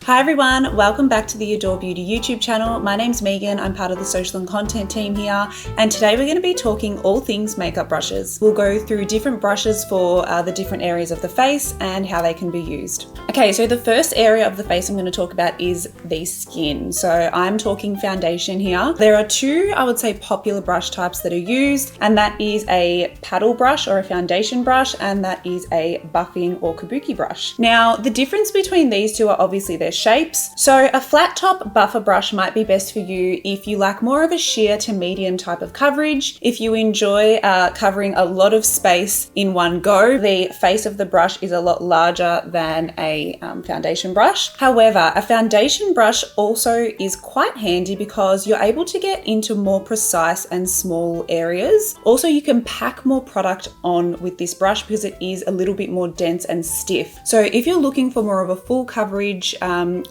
Hi everyone, welcome back to the Adore Beauty YouTube channel. My name's Megan, I'm part of the social and content team here, and today we're going to be talking all things makeup brushes. We'll go through different brushes for the different areas of the face and how they can be used. Okay, so the first area of the face I'm going to talk about is the skin. So I'm talking foundation here. There are two, I would say, popular brush types that are used, and that is a paddle brush or a foundation brush, and that is a buffing or kabuki brush. Now, the difference between these two are obviously their shapes. So a flat top buffer brush might be best for you if you like more of a sheer to medium type of coverage. If you enjoy covering a lot of space in one go, the face of the brush is a lot larger than a foundation brush. However, a foundation brush also is quite handy because you're able to get into more precise and small areas. Also, you can pack more product on with this brush because it is a little bit more dense and stiff. So if you're looking for more of a full coverage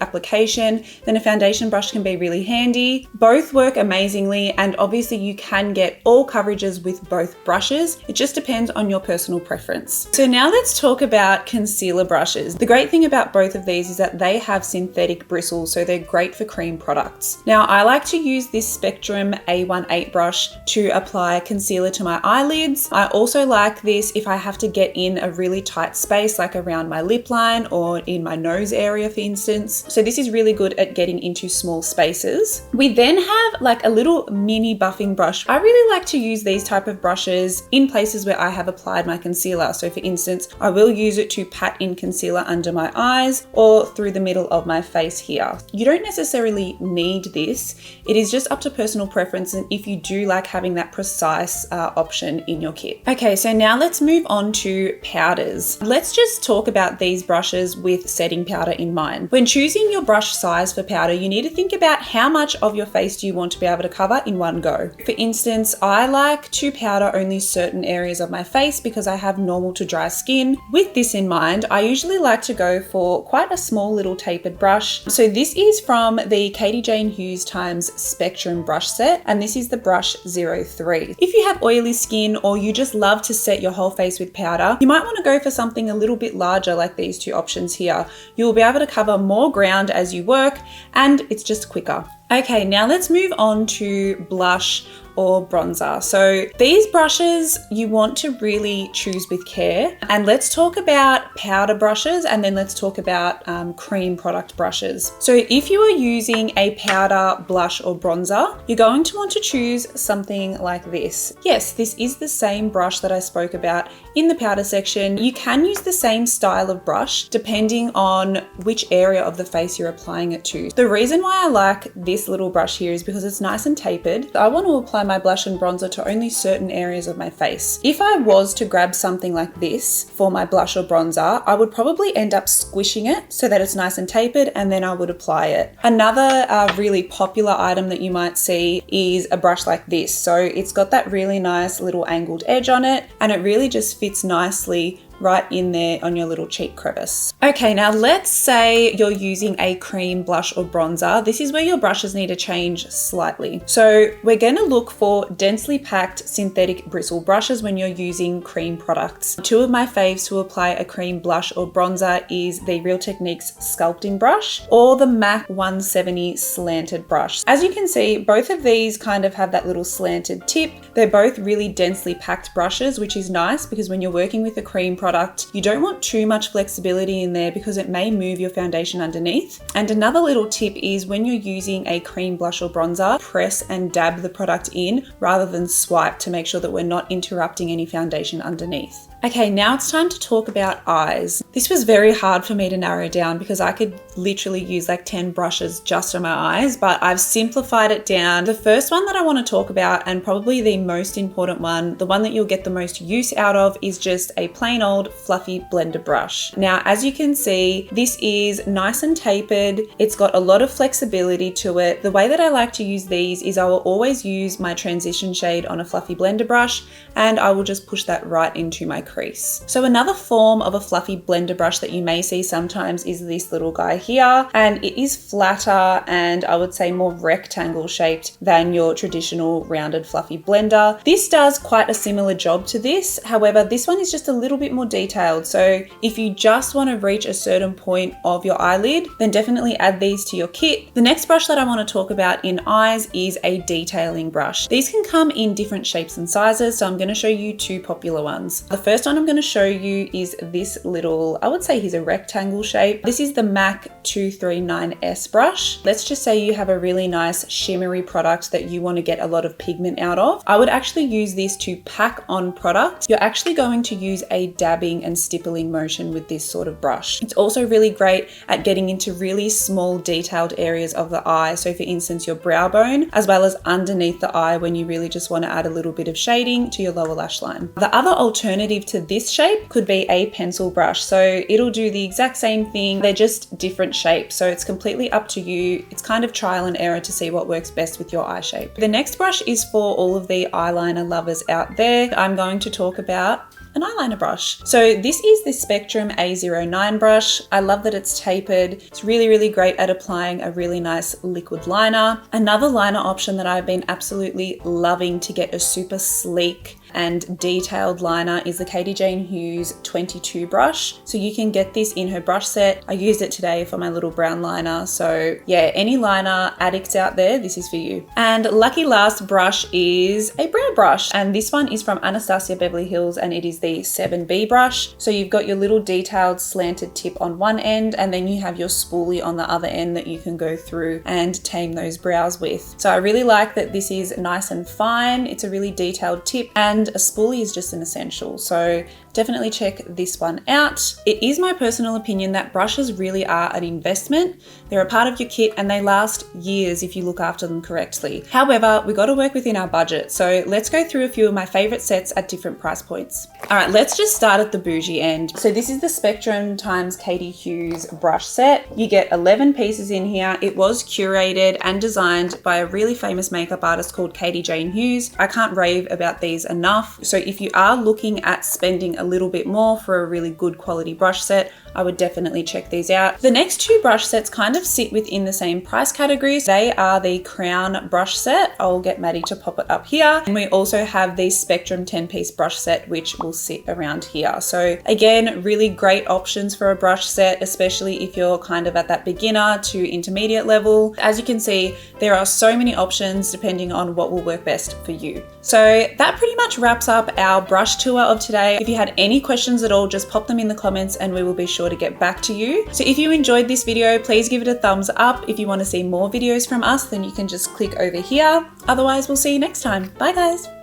application, then a foundation brush can be really handy. Both work amazingly, and obviously you can get all coverages with both brushes. It just depends on your personal preference. So now let's talk about concealer brushes. The great thing about both of these is that they have synthetic bristles, so they're great for cream products. Now I like to use this Spectrum A18 brush to apply concealer to my eyelids. I also like this if I have to get in a really tight space, like around my lip line or in my nose area, for instance. So this is really good at getting into small spaces. We then have like a little mini buffing brush. I really like to use these type of brushes in places where I have applied my concealer. So for instance, I will use it to pat in concealer under my eyes or through the middle of my face here. You don't necessarily need this. It is just up to personal preference, and if you do like having that precise option in your kit. Okay, so now let's move on to powders. Let's just talk about these brushes with setting powder in mind. When choosing your brush size for powder, you need to think about how much of your face do you want to be able to cover in one go. For instance, I like to powder only certain areas of my face because I have normal to dry skin. With this in mind, I usually like to go for quite a small little tapered brush. So this is from the Katie Jane Hughes Times Spectrum brush set, and this is the brush 03. If you have oily skin or you just love to set your whole face with powder, you might want to go for something a little bit larger like these two options here. You'll be able to cover more ground as you work, and it's just quicker. Okay, now let's move on to blush or bronzer. So these brushes you want to really choose with care. And let's talk about powder brushes, and then let's talk about cream product brushes. So if you are using a powder, blush or bronzer, you're going to want to choose something like this. Yes, this is the same brush that I spoke about in the powder section. You can use the same style of brush depending on which area of the face you're applying it to. The reason why I like this little brush here is because it's nice and tapered. I want to apply my blush and bronzer to only certain areas of my face. If I was to grab something like this for my blush or bronzer, I would probably end up squishing it so that it's nice and tapered, and then I would apply it. Another really popular item that you might see is a brush like this. So it's got that really nice little angled edge on it, and it really just fits nicely right in there on your little cheek crevice. Okay, now let's say you're using a cream blush or bronzer. This is where your brushes need to change slightly. So we're going to look for densely packed synthetic bristle brushes when you're using cream products. Two of my faves to apply a cream blush or bronzer is the Real Techniques sculpting brush or the MAC 170 slanted brush. As you can see, both of these kind of have that little slanted tip. They're both really densely packed brushes, which is nice because when you're working with a cream product, you don't want too much flexibility in there because it may move your foundation underneath. And another little tip is when you're using a cream blush or bronzer, press and dab the product in rather than swipe to make sure that we're not interrupting any foundation underneath. Okay, now it's time to talk about eyes. This was very hard for me to narrow down because I could literally use like 10 brushes just on my eyes, but I've simplified it down. The first one that I want to talk about, and probably the most important one, the one that you'll get the most use out of, is just a plain old fluffy blender brush. Now, as you can see, this is nice and tapered. It's got a lot of flexibility to it. The way that I like to use these is I will always use my transition shade on a fluffy blender brush, and I will just push that right into my crease. So another form of a fluffy blender brush that you may see sometimes is this little guy here, and it is flatter and I would say more rectangle shaped than your traditional rounded fluffy blender. This does quite a similar job to this. However, this one is just a little bit more detailed. So if you just want to reach a certain point of your eyelid, then definitely add these to your kit. The next brush that I want to talk about in eyes is a detailing brush. These can come in different shapes and sizes, so I'm going to show you two popular ones. The first one I'm going to show you is this little, I would say he's a rectangle shape. This is the MAC 239S brush. Let's just say you have a really nice shimmery product that you want to get a lot of pigment out of. I would actually use this to pack on product. You're actually going to use a dabbing and stippling motion with this sort of brush. It's also really great at getting into really small detailed areas of the eye. So for instance, your brow bone, as well as underneath the eye when you really just want to add a little bit of shading to your lower lash line. The other alternative to this shape could be a pencil brush. So it'll do the exact same thing. They're just different shapes. So it's completely up to you. It's kind of trial and error to see what works best with your eye shape. The next brush is for all of the eyeliner lovers out there. I'm going to talk about an eyeliner brush. So this is the Spectrum A09 brush. I love that it's tapered. It's really, really great at applying a really nice liquid liner. Another liner option that I've been absolutely loving to get a super sleek and detailed liner is the Katie Jane Hughes 22 brush. So you can get this in her brush set. I used it today for my little brown liner. So yeah, any liner addicts out there, this is for you. And lucky last brush is a brow brush. And this one is from Anastasia Beverly Hills and it is the 7B brush. So you've got your little detailed slanted tip on one end and then you have your spoolie on the other end that you can go through and tame those brows with. So I really like that this is nice and fine. It's a really detailed tip and a spoolie is just an essential. So definitely check this one out. It is my personal opinion that brushes really are an investment. They're a part of your kit and they last years if you look after them correctly. However, we got to work within our budget. So let's go through a few of my favorite sets at different price points. All right, let's just start at the bougie end. So this is the Spectrum x Katie Hughes brush set. You get 11 pieces in here. It was curated and designed by a really famous makeup artist called Katie Jane Hughes. I can't rave about these enough. So if you are looking at spending a little bit more for a really good quality brush set, I would definitely check these out. The next two brush sets kind of sit within the same price categories. They are the Crown brush set. I'll get Maddie to pop it up here. And we also have the Spectrum 10-piece brush set, which will sit around here. So again, really great options for a brush set, especially if you're kind of at that beginner to intermediate level. As you can see, there are so many options depending on what will work best for you. So that pretty much wraps up our brush tour of today. If you had any questions at all, just pop them in the comments and we will be sure to get back to you. So if you enjoyed this video, please give it a thumbs up. If you want to see more videos from us, then you can just click over here. Otherwise, we'll see you next time. Bye guys.